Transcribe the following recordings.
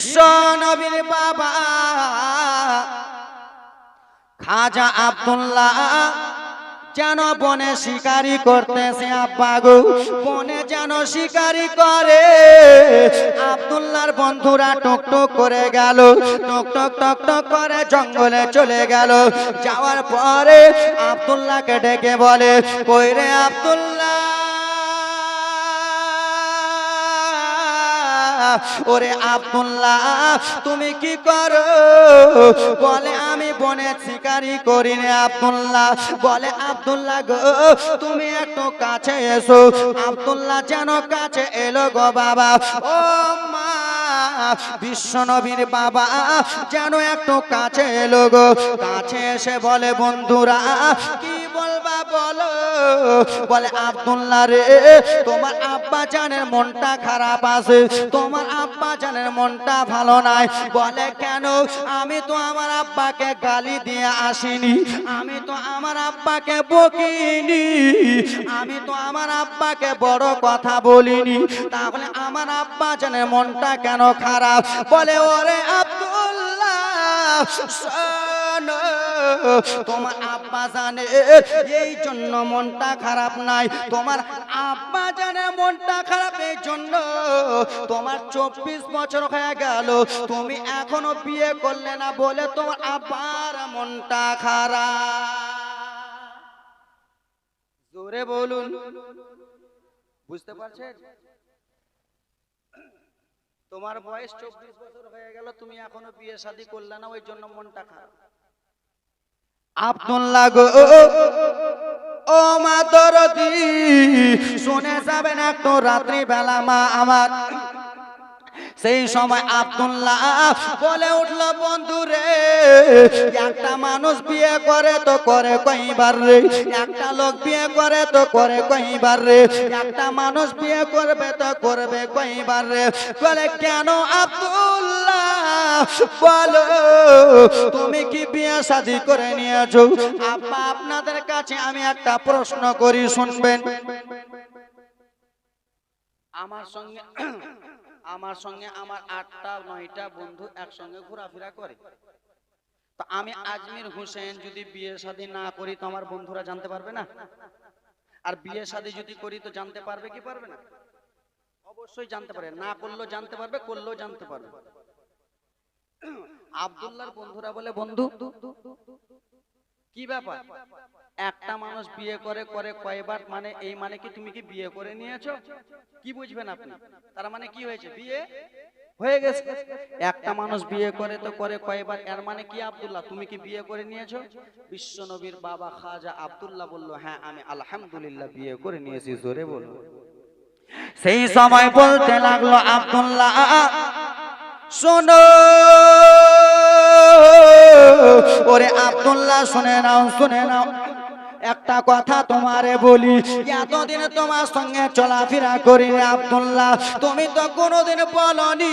বিশ্ব নবীর বাবা খাজা আব্দুল্লাহ যেন বনে শিকারি করতেছে আব্বা গো, বনে যেন শিকারি করে। আব্দুল্লাহর বন্ধুরা টক টক করে গেল, টক টক টক টক করে জঙ্গলে চলে গেল। যাওয়ার পরে আব্দুল্লাহকে ডেকে বলে, কই রে আব্দুল্লাহ, ওরে আব্দুল্লাহ তুমি কি করো? বলে আমি বনে শিকারি করি রে আব্দুল্লাহ। বলে আব্দুল্লাহ গো তুমি একটু কাছে এসো। আব্দুল্লাহ যেন কাছে এলো গো বাবা। ও মা, বিশ্ব নবীর বাবা যেন একটু কাছে এলো গো। কাছে এসে বলে, বন্ধুরা কি বলবা বলো। বলে আব্দুল্লাহ রে, তোমার আব্বা জানের মনটা খারাপ আছে, তোমার আব্বা জানের মনটা ভালো নাই। বলে কেন? আমি তো আমার আব্বাকে গালি দিয়ে আসিনি, আমি তো আমার আব্বাকে বকিনি, আমি তো আমার আব্বাকে বড় কথা বলিনি, তাহলে আমার আব্বা জানের মনটা কেন খারাপ? বলে ওরে আব্দুল্লাহ তোমার আব্বা জানে এই জন্য মনটা খারাপ নাই, তোমার আব্বা জানে মনটা খারাপ এই জন্য তোমার 24 বছর হয়ে গেল, তুমি এখনো বিয়ে করলে না বলে তোমার আব্বার মনটা খারাপ। জোরে বলুন, বুঝতে পারছেন? তোমার বয়স 24 বছর হয়ে গেল, তুমি এখনো বিয়ে শাদী করলে না, ওই জন্য মনটা খারাপ। আব্দুল্লাহ গো ও মা দরদি, শুনে যাবেন একটু রাত্রি বেলা মা আমার। সেই সময় আব্দুল্লাহ বলে উঠলো, বন্ধু রে, একটা মানুষ বিয়ে করে তো করে কয়বার রে, একটা লোক বিয়ে করে তো করে কয়বার রে, একটা মানুষ বিয়ে করবে তো করবে কয়বার রে। বলে কেন আব্দুল্লাহ বলো, তুমি কি বিয়ে শাদী করে নিয়েছো? আব্বা আপনাদের কাছে আমি একটা প্রশ্ন করি, শুনবেন। আমার সঙ্গে আমার 8টা 9টা বন্ধু একসঙ্গে ঘোরাফেরা করে। তো আমি আজমির হোসেন যদি বিয়ে শাদী না করি তো আমার বন্ধুরা জানতে পারবে না? আর বিয়ে শাদী যদি করি তো জানতে পারবে কি পারবে না? অবশ্যই জানতে পারবে, না করলেও জানতে পারবে, করলেও জানতে পারবে। আব্দুল্লাহর বন্ধুরা বলে, বন্ধু কি ব্যাপার, একটা মানুষ বিয়ে করে করে কয়বার, মানে এই মানে কি তুমি কি বিয়ে করে নিয়েছো? কি বুঝবেন আপনি? তার মানে কি হয়েছে? বিয়ে হয়ে গেছে। একটা মানুষ বিয়ে করে তো করে কয়বার, এর মানে কি আব্দুল্লাহ তুমি কি বিয়ে করে নিয়েছো? বিশ্ব নবীর বাবা খাজা আব্দুল্লাহ বলল, হ্যাঁ আমি আলহামদুলিল্লাহ বিয়ে করে নিয়েছি। জোরে বলুন। সেই সময় বলতে লাগলো, আব্দুল্লাহ শোনো, ওরে আব্দুল্লাহ শুনে নাও, শুনে নাও, একটা কথা তোমারে বলি, এতদিন তোমার সঙ্গে চলাফেরা করি আব্দুল্লাহ, তুমি তো কোনোদিন বলনি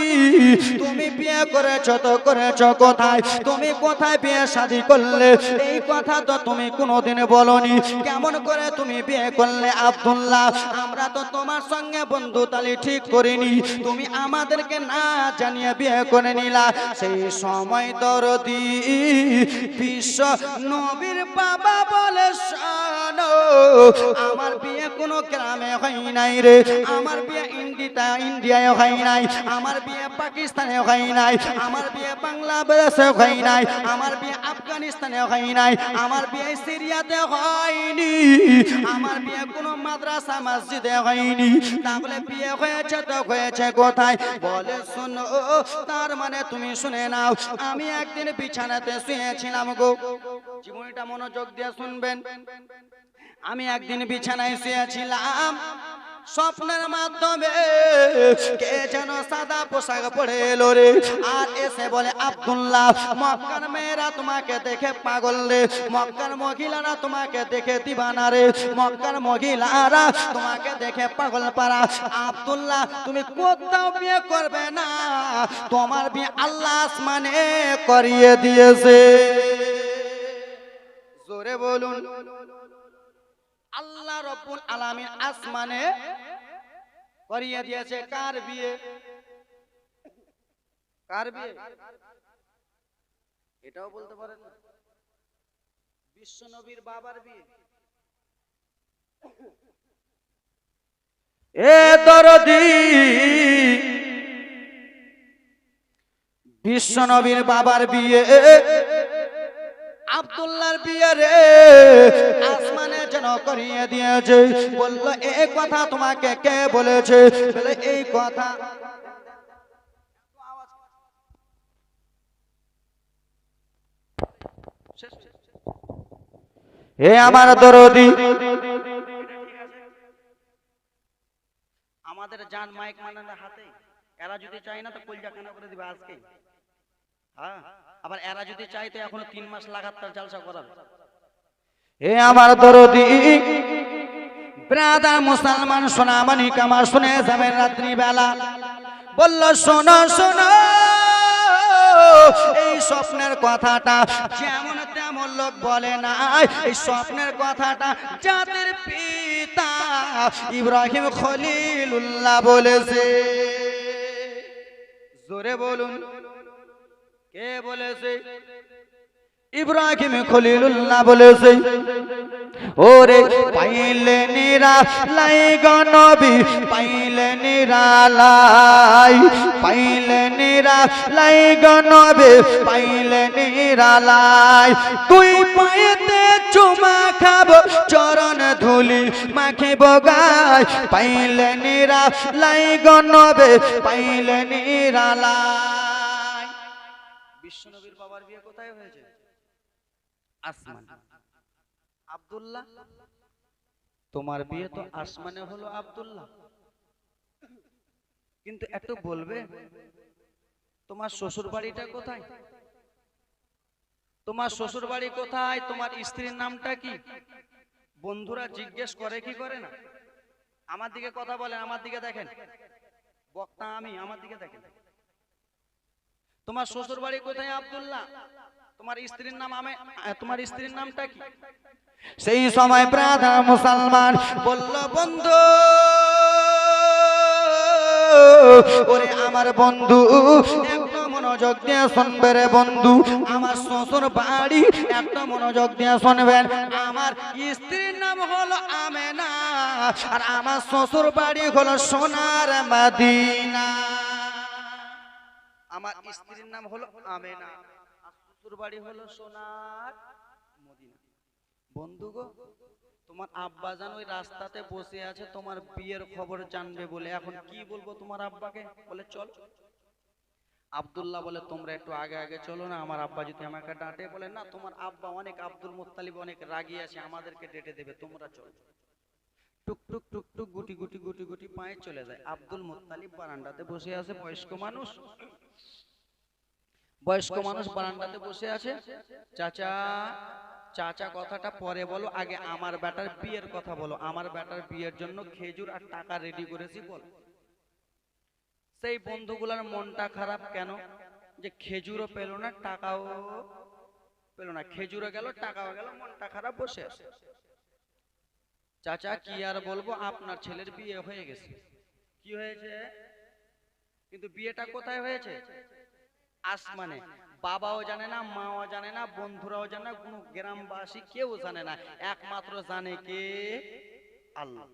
তুমি বিয়ে করেছো তো করেছো কোথায়, তুমি কোথায় বিয়ে শাদী করলে, এই কথা তো তুমি কোনোদিন বলনি। কেমন করে তুমি বিয়ে করলে আব্দুল্লাহ? আমরা তো তোমার সঙ্গে বন্ধুতালি ঠিক করিনি, তুমি আমাদেরকে না জানিয়ে বিয়ে করে নিলা। সেই সময় দরদি বিশ্ব নবীর বাবা বলে, আমার বিয়ে কোনো গ্রামে হয় নাই রে, আমার বিয়ে ইন্ডিয়ায় হয় নাই, আমার বিয়ে পাকিস্তানে হয় নাই, আমার বিয়ে বাংলাদেশে হয় নাই, আমার বিয়ে আফগানিস্তানে হয় নাই, আমার বিয়ে সিরিয়াতে হয়নি, আমার বিয়ে কোনো মাদ্রাসা মসজিদে হয়নি, তাহলে বিয়ে হয়েছে তো হয়েছে কোথায়? বলে শোনো, তার মানে তুমি শুনে নাও, আমি একদিন বিছানাতে শুয়েছিলাম গো, জীবনটা মনোযোগ দিয়ে শুনবেন। আমি একদিন বিছানায় শুয়েছিলাম, স্বপ্নের মাধ্যমে কে যেন সাদা পোশাক পরে এলো রে, আর এসে বলে, আব্দুল্লাহ মক্কার মেয়েরা তোমাকে দেখে পাগল রে, মক্কার মহিলারা তোমাকে দেখে দিবানা রে, মক্কার মহিলারা তোমাকে দেখে পাগল পারা। আব্দুল্লাহ তুমি কোথাও বিয়ে করবে না, তোমার বিয়ে আল্লাহ আসমানে করিয়ে দিয়েছে। জোরে বলুন। আল্লাহ রব্বুল আলামিন আসমানে করিয়ে দিয়েছে কার বিয়ে? কার বিয়ে এটাও বলতে পারেন না। বিশ্ব নবীর বাবার বিয়ে। এ দরদি বিশ্ব নবীর বাবার বিয়ে, আব্দুল্লাহর বিয়ে রে আসমানে যেন করিয়ে দিয়েছে। বললো এই কথা তোমাকে কে বলেছে? বলে এই কথা হে আমার দরদি, আমাদের জান মাইক মানানো হাতে, এরা যদি চায় না তো কলজা কানা করে দিবে আজকে। হ্যাঁ, আবার এরা যদি চায় তো এখনো 3 মাস লাগাতার জালসা করাবে। হে আমার দরদি ব্রাদার মুসলমান সোনামণি কামার শুনে যাবেন রাত্রি বেলা। বলল শোনো শোনো, এই স্বপ্নের কথাটা যেমন তেমন লোক বলে না, এই স্বপ্নের কথাটা যাদের পিতা ইব্রাহিম খলিলুল্লাহ বলেছে। জোরে বলুন কে বলেছে? ইব্রাহিম খলিলুল্লাহ বলেছে। ওরে পাইলে নিরালাই গো নবী, পাইলে নিরালাই, পাইলে নিরালাই গো নবী, পাইলে নিরালাই। তুই পায়েতে চুমা খাবো, চরণ ধুলি মাখিব গায়, পাইলে নিরালাই গো নবী, পাইলে নিরালাই। বিশ্বনবীর বাবার বিয়ে কোথায় হয়েছে? আসমান। আব্দুল্লাহ, তোমার বিয়ে তো আসমানে হলো আব্দুল্লাহ, কিন্তু একটু বলবে তোমার শ্বশুর বাড়িটা কোথায়? তোমার শ্বশুর বাড়ি কোথায়? তোমার স্ত্রীর নামটা কি? বন্ধুরা জিজ্ঞেস করে কি করে না? আমার দিকে কথা বলেন, আমার দিকে দেখেন, বক্তা আমি, আমার দিকে দেখেন। তোমার শ্বশুর বাড়ি কোথায় আব্দুল্লাহ? তোমার স্ত্রীর নাম তোমার স্ত্রীর নামটা কি? সেই সময় ব্রাদার মুসলমান বলল বন্ধু, ওরে আমার বন্ধু একটু মনোযোগ দিয়ে শুনবে রে বন্ধু, আমার শ্বশুর বাড়ি একটু মনোযোগ দিয়ে শুনবেন। আমার স্ত্রীর নাম হলো আমেনা, আর আমার শ্বশুর বাড়ি হলো সোনার মদিনা। আমার স্ত্রীর নাম হলো আমেনা, আর শ্বশুর বাড়ি হলো সোনার মদিনা। বন্ধু গো, তোমার আব্বা জান ওই রাস্তাতে বসে আছে তোমার বিয়ের খবর জানবে বলে। এখন কি বলবো তোমার আব্বাকে? বলে চল। আব্দুল্লাহ বলে তোমরা একটু আগে আগে চলো না, আমার আব্বা যদি আমাকে ডাঁটে। বলে না, তোমার আব্বা অনেক, আব্দুল মুত্তালিব অনেক রাগী আছে, আমাদেরকে ডেটে দেবে, তোমরা চলো। টুক টুক টুক টুক গুটি গুটি গুটি গুটি পায়ে চলে যায়। আব্দুল মুত্তালিব বারান্দাতে বসে আছে, বয়স্ক মানুষ, বয়স্ক মানুষ বারান্দাতে বসে আছে। চাচা চাচা কথাটা পরে বলো, আগে আমার বেটার বিয়ের কথা বলো, আমার বেটার বিয়ের জন্য খেজুর আর টাকা রেডি করেছি বল। সেই বন্ধুগুলার মনটা খারাপ কেন? যে খেজুরও পেল না, টাকাও পেল না, খেজুরও গেল টাকাও গেল, মনটা খারাপ বসে আছে। চাচা কি আর বলবো, আপনার ছেলের বিয়ে হয়ে গেছে। কি হয়েছে? কিন্তু বিয়েটা কোথায় হয়েছে? আসমানে। বাবাও জানে না, মাও জানে না, বন্ধুরাও জানে না, কোনো গ্রামবাসী কেউ জানে না, একমাত্র জানে কে? আল্লাহ।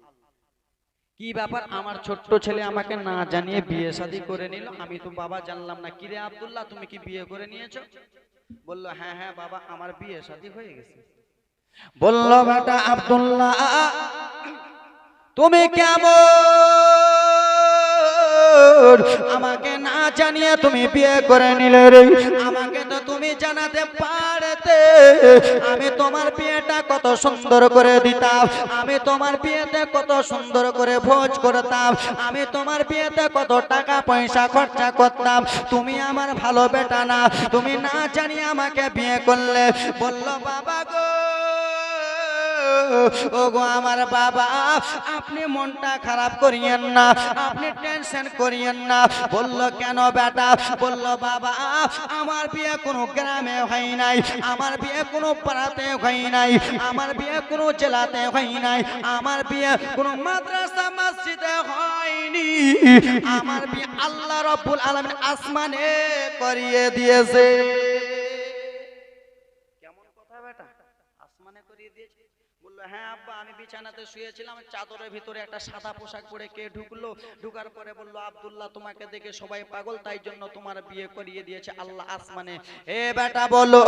কি ব্যাপার, আমার ছোট্ট ছেলে আমাকে না জানিয়ে বিয়ে শাদী করে নিল, আমি তো বাবা জানলাম না। কিরে আব্দুল্লাহ, তুমি কি বিয়ে করে নিয়েছো? বললো হ্যাঁ হ্যাঁ বাবা, আমার বিয়ে শাদী হয়ে গেছে। বললো বেটা আব্দুল্লাহ, তুমি কেমন আমাকে না জানিয়ে তুমি বিয়ে করে নিলে রে? আমাকে তো তুমি জানাতে পারতে, আমি তোমার বিয়েটা কত সুন্দর করে দিতাম, আমি তোমার বিয়েতে কত সুন্দর করে ভোজ করতাম, আমি তোমার বিয়েতে কত টাকা পয়সা খরচা করতাম। তুমি আমার ভালো বেটা না, তুমি না জানিয়ে আমাকে বিয়ে করলে। বলল বাবা গো, ও গো আমার বাবা, আপনি মনটা খারাপ করিয়েন না, আপনি টেনশন করিয়েন না। বলল কেন বেটা? বলল বাবা, আমার বিয়ে কোনো গ্রামে হয় নাই, আমার বিয়ে কোনো পাড়াতে হয় নাই, আমার বিয়ে কোনো জেলাতে হয় নাই, আমার বিয়ে কোনো মাদ্রাসা মসজিদে হয় করিনি, আমার বিয়ে আল্লাহ রাব্বুল আলামিন আসমানে করিয়ে দিয়েছে। কেমন কথা বেটা, আসমানে করিয়ে দিয়েছে? বললো হ্যাঁ আব্বা, আমি বিছানাতে শুয়েছিলাম, চাদরের ভিতরে একটা সাদা পোশাক পরে কে ঢুকলো, ঢুকার পরে বললো আব্দুল্লাহ তোমাকে দেখে সবাই পাগল, তাই জন্য তোমার বিয়ে করিয়ে দিয়েছে আল্লাহ আসমানে। এ বেটা বলো,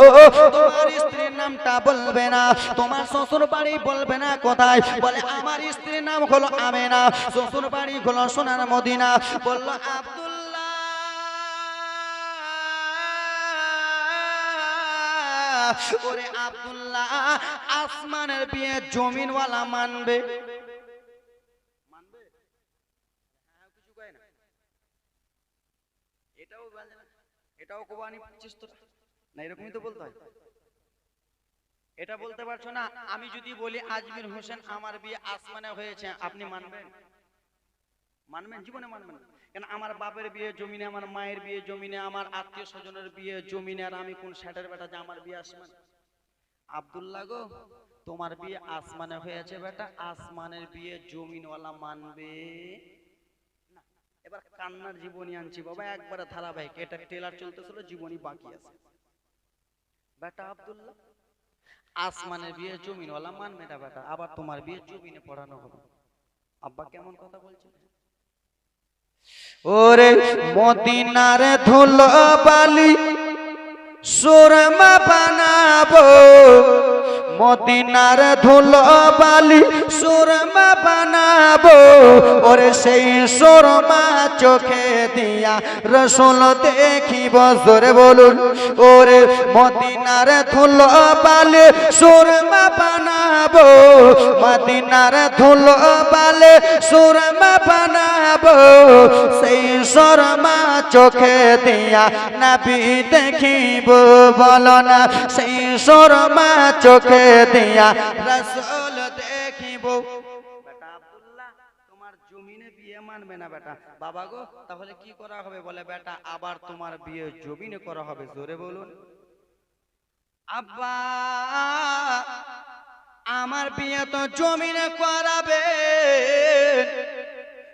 তোমার স্ত্রীর নামটা বলবে না, তোমার শ্বশুর বাড়ি বলবে না কোথায়? বলে আমার স্ত্রীর নাম হলো আমেনা, শ্বশুর বাড়ি হলো সোনার মদিনা। বললো আব্দুল্লাহ, ওরে আব্দুল্লাহ, আসমানের বিয়ে জমিনওয়ালা মানবে? মানবে? হ্যাঁ কিছু কয় না, এটাও এটাও কোবানি চেষ্টা না, এরকমই তো বলতে হয়। এটা বলতে পারছো না? আমি যদি বলি আজমির হোসেন আমার বিয়ে আসমানে হয়েছে, আপনি মানবেন? মানবেন? জীবনে মানবেন না। কেন? আমার বাপের বিয়ে জমিনে, আমার মায়ের বিয়ে জমিনে, আমার আত্মীয় স্বজনের বিয়ে জমিনে, আর আমি কোন ষাটের বেটা যে আমার বিয়ে আসমান? আব্দুল্লাহ গো, তোমার বিয়ে আসমানে হয়েছে বেটা, আসমানের বিয়ে জমিনওয়ালা মানবে না। এবার কান্নার জীবনী আনছি বাবা, একবারে ধারাবাহিক, এটা ট্রেলার চলতেছিল, জীবনী বাকি আছে। বেটা আব্দুল্লাহ, আসমানের বিয়ে জমিনওয়ালা মানবে না বেটা, আবার তোমার বিয়ে জমিনে পড়ানো হবে। আব্বা কেমন কথা বলছে? ওরে মদিনার ধুলো বালি সুরমা বানাবো, মদিনার ধুলো বালি সুরমা বানাবো, ওরে সেই সুরমা চোখে দিয়া রসুল দেখিব। জোরে বলুন, ওরে মদিনার ধুলো বালি সুরমা বানাবো, মদিনার ধুলো বালি সুরমা বানাবো, সেই সুরমা চোখে দিয়া নবী দেখিব। বলো না, সেই সুরমা চোখে দিয়া রাসূল দেখিব। বেটা আব্দুল্লাহ, তোমার জমিনে বিয়ে মানবে না বেটা। বাবা গো, তাহলে কি করা হবে? বলে বেটা আবার তোমার বিয়ে জমিনে করা হবে। জোরে বলুন। আব্বা, আমার বিয়ে তো জমিনে করাবে,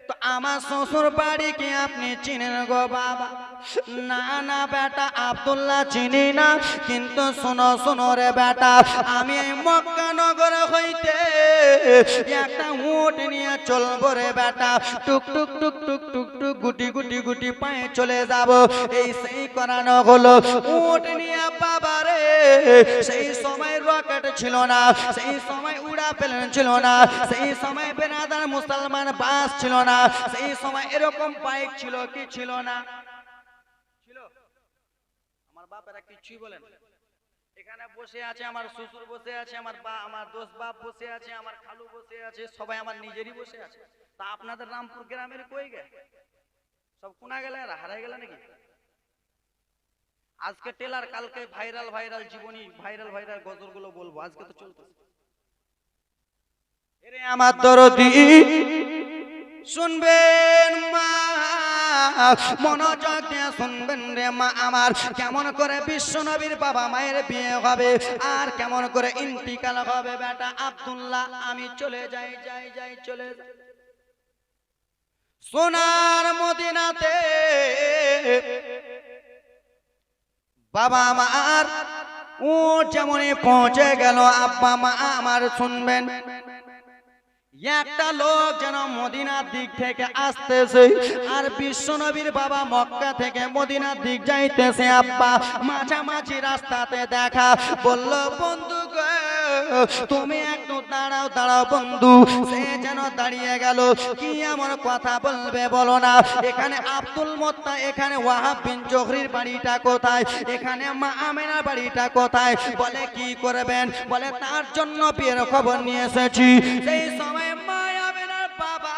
তো আমার শ্বশুর বাড়ি কি আপনি চিনেন গো বাবা? না না বেটা আব্দুল্লাহ, চিনি না, কিন্তু শোনো শোনো রে বেটা, আমি এই মক্কা নগর হইতে একটা উট নিয়ে চলবো রে বেটা, টুক টুক টুক টুক টুক টুক গুটি গুটি গুটি পায়ে চলে যাব। এই সেই করানো হলো উট নিয়ে বাবা রে। সেই সময় রকেট ছিল না, সেই সময় উড়া প্লেন ছিল না, সেই সময় বেনাদার মুসলমান বাস ছিল না, সেই সময় এরকম বাইক ছিল কি ছিল না? ছিল? আমার বাপেরা কিছুই বলেন। এখানে বসে আছে আমার শ্বশুর, বসে আছে আমার দোষ বাপ বসে আছে, আমার খালু বসে আছে, সবাই আমার নিজেরই বসে আছে। তা আপনাদের রামপুর গ্রামের কই গে? সব কোনা গেলে, হারাই গেলে নাকি? আজকে টেলার, কালকে ভাইরাল ভাইরাল জীবনী, ভাইরাল ভাইরাল গজলগুলো বলবো, আজকে তো চলতেছে। এরে আমার দরদি শুনবেন মা, মনোযোগ দিয়ে শুনবেন রে মা আমার, কেমন করে বিশ্ব নবীর বাবা মায়ের বিয়ে হবে আর কেমন করে ইন্তিকাল হবে। বেটা আব্দুল্লাহ, আমি চলে যাই যাই যাই চলে যাই সোনার মদিনাতে। বাবা আমার ও যেমনই পৌঁছে গেল, আব্বা মা আমার শুনবেন, একটা লোক যেন মদিনার দিক থেকে আসতেছে আর বিশ্বনবীর বাবা মক্কা থেকে মদিনার দিক যাইতেছে। আব্বা মাঝামাঝি রাস্তাতে দেখা, বলল বন্ধু গো তুমি একটু দাঁড়াও দাঁড়াও বন্ধু। সে যেন দাঁড়িয়ে গেল, কি এমন কথা বলবে বলো না? এখানে আব্দুল মোত্তা, এখানে ওয়াহাব বিন জোহরির বাড়িটা কোথায়? এখানে মা আমেনার বাড়িটা কোথায়? বলে কি করবেন? বলে তার জন্য বিয়ের খবর নিয়ে এসেছি। সেই সময় মা আমেনার বাবা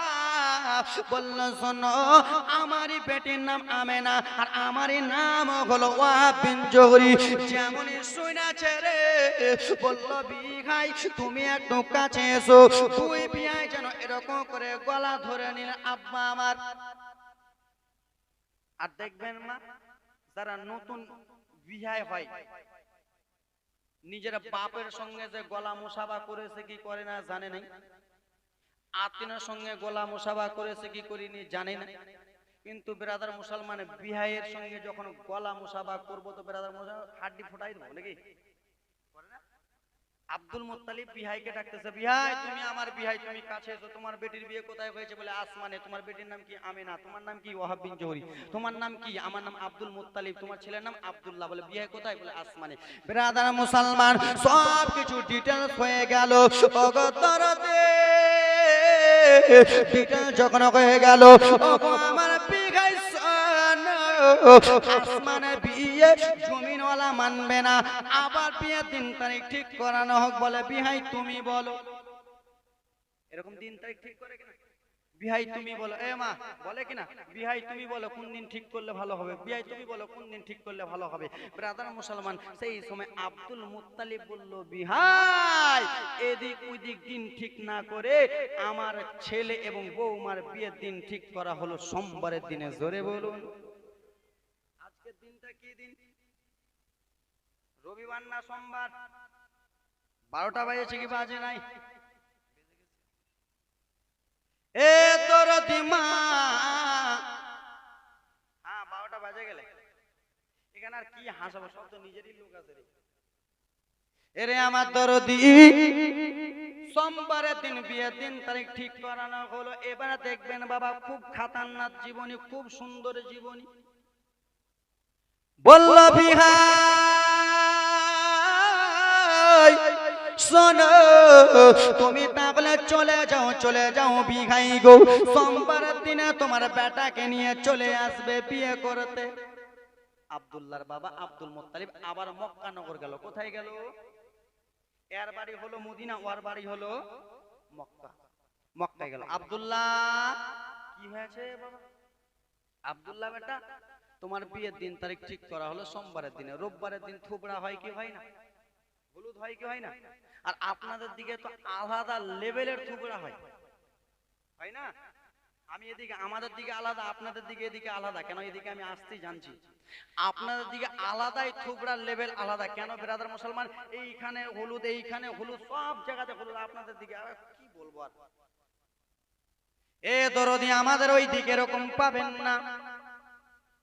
বলল শোনো, আমারই বেটির নাম আমেনা আর আমারই নাম হলো ওয়াহাব বিন জোহরি। যেমনই শুনেছে রে, বলল বিঘাই তুমি একটু কাছে এসো। দুই বিয়াই যেন এরকম করে গলা ধরে নিল আব্বা আমার। আর দেখবেন মা, যারা নতুন বিহায় হয়, নিজের বাপের সঙ্গে যে গলা মুসাফা করেছে কি করে না জানে নাই। আতিনের সঙ্গে গোলা মুসাফা করেছে কি করিনি জানি না, কিন্তু ব্রাদার মুসলমান বিহাইয়ের সঙ্গে যখন গলা মুসাফা করবো তো ব্রাদার মুসলমান হাড্ডি ফোটাই দেবো নাকি? আব্দুল মুত্তালিব বিহাইকে ডাকতেছে, বিহাই তুমি আমার বিহাই, তুমি কাছে এসো, তোমার বেটির বিয়ে কোথায় হয়েছে? বলে আসমানে। তোমার বেটির নাম কি? আমিনা। তোমার নাম কি? ওয়াহাব বিন জোহরি। তোমার নাম কি? আমার নাম আব্দুল মুত্তালিব। তোমার ছেলের নাম আব্দুল্লাহ। বলে বিহাই কোথায়? বলে আসমানে। ব্রাদার মুসলমান সব কিছু ডিটেইলস হয়ে গেল। অগতরতে ডিটেইলস যখন হয়ে গেল, আমার বিহাই আসমানে বিয়ে জমিনওয়ালা মানবে না, আবার বিয়ে দিন তারিখ ঠিক করানো হোক। বলে বিহাই তুমি বলো। এরকম দিন তারিখ ঠিক করে কিনা? বিহাই তুমি বলো। এ মা বলে কিনা? বিহাই তুমি বলো কোন দিন ঠিক করলে ভালো হবে, বিহাই তুমি বলো কোন দিন ঠিক করলে ভালো হবে। ব্রাদার মুসলমান সেই সময় আব্দুল মুত্তালিব বলল, বিহাই এদিক ওইদিক দিন ঠিক না করে আমার ছেলে এবং বৌমার বিয়ের দিন ঠিক করা হলো সোমবারের দিনে। জোরে বলুন আজকের দিনটা কি দিন? রবিবার না সোমবার? 12টা বাজেছে কি বাজে নাই? এ তোর দিমা, হ্যাঁ 12টা বাজে গেলে এখানে আর কি হাসাবো, সব তো নিজেরই লোক আছে রে। এরে আমার দরদি সোমবারের দিন বিয়ের দিন তারিখ ঠিক করানো হলো। এবারে দেখবেন বাবা খুব খাতারনাক জীবনী, খুব সুন্দর জীবনী। বলল বিহাই শোনো, তুমি তাহলে চলে যাও বিহাই গো, সোমবারের দিনে তোমার বেটাকে নিয়ে চলে আসবে বিয়ে করতে। আব্দুল্লাহর বাবা আব্দুল মুত্তালিব আবার মক্কা নগর গেল। কোথায় গেল? এর বাড়ি হলো মদিনা, ওর বাড়ি হলো মক্কা। মক্কায় গেল। আব্দুল্লাহ কি হয়েছে বাবা? আব্দুল্লাহ বেটা তোমার বিয়ের দিন তারিখ ঠিক করা হলো সোমবারের দিনে। রোববারের দিন থুবড়া হয় কি হয় না? হলুদ হয় কি হয় না? আর আপনাদের দিকে তো আলাদা লেভেলের থুবড়া হয়, হয় না? আমি এদিকে আমাদের দিকে আলাদা, আপনাদের দিকে এদিকে আলাদা। কেন? এদিকে আমি আসতেই জানছি আপনাদের দিকে আলাদাই থুবড়ার লেভেল আলাদা। কেন ব্রাদার মুসলমান? এইখানে হলুদ, এইখানে হলুদ, সব জায়গাতে হলুদ। আপনাদের দিকে কি বলবো আর, এ দরদি আমাদের ওই দিকে এরকম পাবেন না।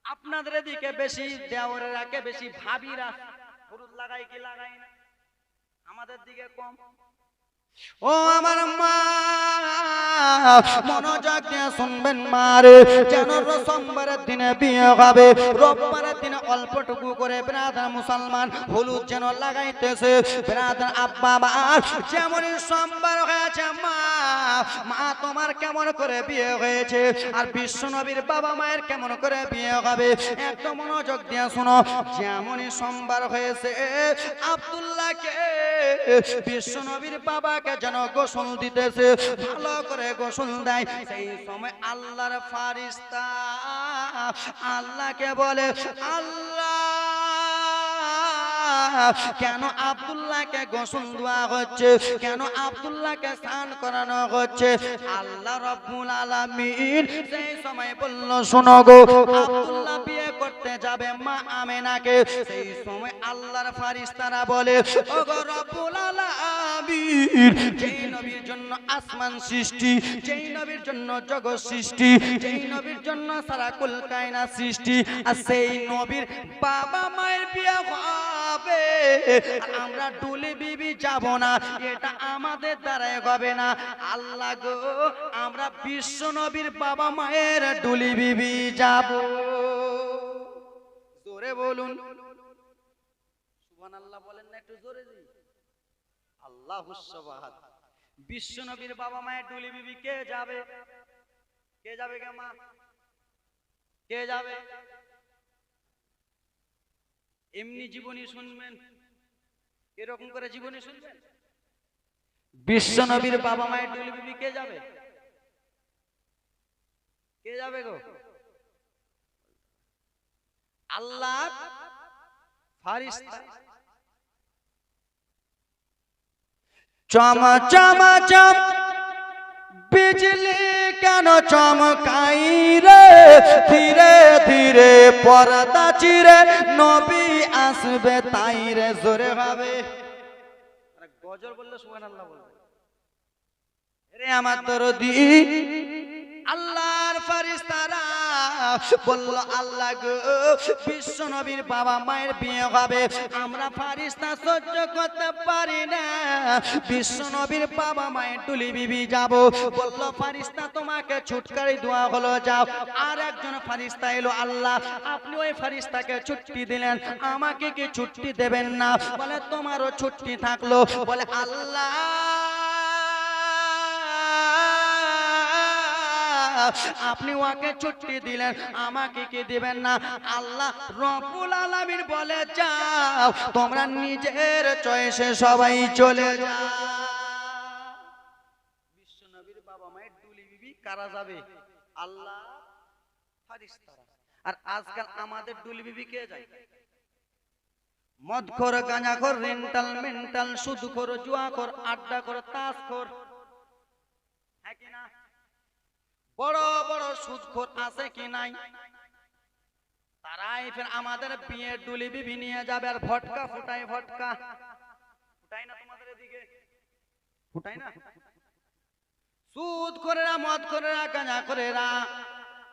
আপনাদের দিকে বেশি দেওরেরাকে বেশি ভাবিরা হলুদ লাগাই কি লাগাই না, আমাদের দিকে কম। ও আমার মা মনোযোগ দিয়ে শুনবেন মারে, যেন সোমবারের দিনে বিয়ে হবে, রোববারের দিনে অল্পটুকু করে ব্রাদার মুসলমান হলুদ যেন লাগাইতেছে। ব্রাদার আব্বা মা যেমন সোমবার হয়েছে, মা তোমার কেমন করে বিয়ে হয়েছে, আর বিশ্ব নবীর বাবা মায়ের কেমন করে বিয়ে হবে, একদম মনোযোগ দিয়ে শোনো। যেমনই সোমবার হয়েছে আব্দুল্লাহকে বিশ্ব নবীর বাবাকে যেন গোসল দিতেছে, ভালো করে গোসল দেয়। সেই সময় আল্লাহর ফারিস্তা আল্লাহকে বলে, আল্লাহ কেন আব্দুল্লাহকে গোসল দেওয়া হচ্ছে, কেন আব্দুল্লাহকে স্নান করানো হচ্ছে? আল্লাহ রাব্বুল আলামিন সেই সময় বলল, শোনো গো, আব্দুল্লাহ বিয়ে করতে যাবে মা আমেনাকে। সেই সময় আল্লাহর ফারিস্তারা বলে, ও গো রাব্বুল আলামিন, যেই নবীর জন্য আসমান সৃষ্টি, যেই নবীর জন্য জগৎ সৃষ্টি, যেই নবীর জন্য সারা কুল কায়নাত সৃষ্টি, আর সেই নবীর বাবা মায়ের বিয়ে হবে, আমরা ডুলি বিবি যাব না, এটা আমাদের দ্বারাই হবে না। আল্লাহ গো, আমরা বিশ্ব নবীর বাবা মায়ের ডুলি বিবি যাব। জোরে বলুন সুবহানাল্লাহ, বলেন না একটু জোরে জি। আল্লাহুস সুবহান। বিশ্ব নবীর বাবা মায়ের ডুলি বিবি কে যাবে? কে যাবে গে মা? কে যাবে? এমনি জীবনী শুনবেন, এরকম করে জীবনী শুনবেন? বিশ্ব নবীর বাবা মায়ের ডুলি বিবি কে যাবে? কে যাবে গো? আল্লাহ ফারিস্তা। চম চম চম বিজলি কেন চমকাই রে, ধীরে ধীরে পর্দা চিরে নবী আসবে তাই রে। জোরে হবে গজল বললে সুবহানাল্লাহ বলবে। রে আমার দরদি আল্লাহর ফেরেশতারা বলল আল্লাহ গো বিশ্ব নবীর বাবা মায়ের বিয়ে হবে আমরা ফেরেশতা সহ্য করতে পারি না বিশ্ব নবীর বাবা মায়ের ডুলি বিবি যাব বলল ফেরেশতা তোমাকে ছুটকারি দেওয়া হলো যাও আর একজন ফেরেশতা এলো আল্লাহ আপনি ওই ফেরেশতাকে ছুটি দিলেন আমাকে কি ছুটি দেবেন না বলে তোমারও ছুটি থাকলো বলে আল্লাহ আপনি ওকে ছুটি দিলেন আমাকে কি দিবেন না আল্লাহ রব্বুল আলামিন বলে যাও তোমরা নিজের চয়েসে সবাই চলে যাও বিশ্ব নবীর বাবা মায়ের ডুলি বিবি কারা যাবে আল্লাহ ফেরেশতারা আর আজকাল আমাদের ডুলি বিবি কে যায় মদখোর গাঁজাখোর রেন্টাল মেন্টাল সুদখোর জুয়াখোর আড্ডাখোর তাসখোর হ্যাঁ কি না বড় বড় সুদখোর আছে কি নাই তারাই ফের আমাদের বিয়ের ডুলি বিবি নিয়ে যাবে আর ভটকা ফুটায় ভটকা ফুটাই না তোমাদের এদিকে ফুটাই না সুদ করেরা মদ করেরা গাঁজা করেরা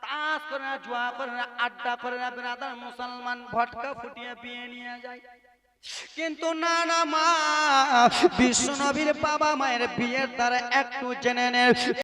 তাস করেরা জুয়া করেরা আড্ডা করেরা বিরাদার মুসলমান ভটকা ফুটিয়ে বিয়ে নিয়ে যায় কিন্তু না না মা বিশ্ব নবীর বাবা মায়ের বিয়ের দ্বারা একটু জেনে নেন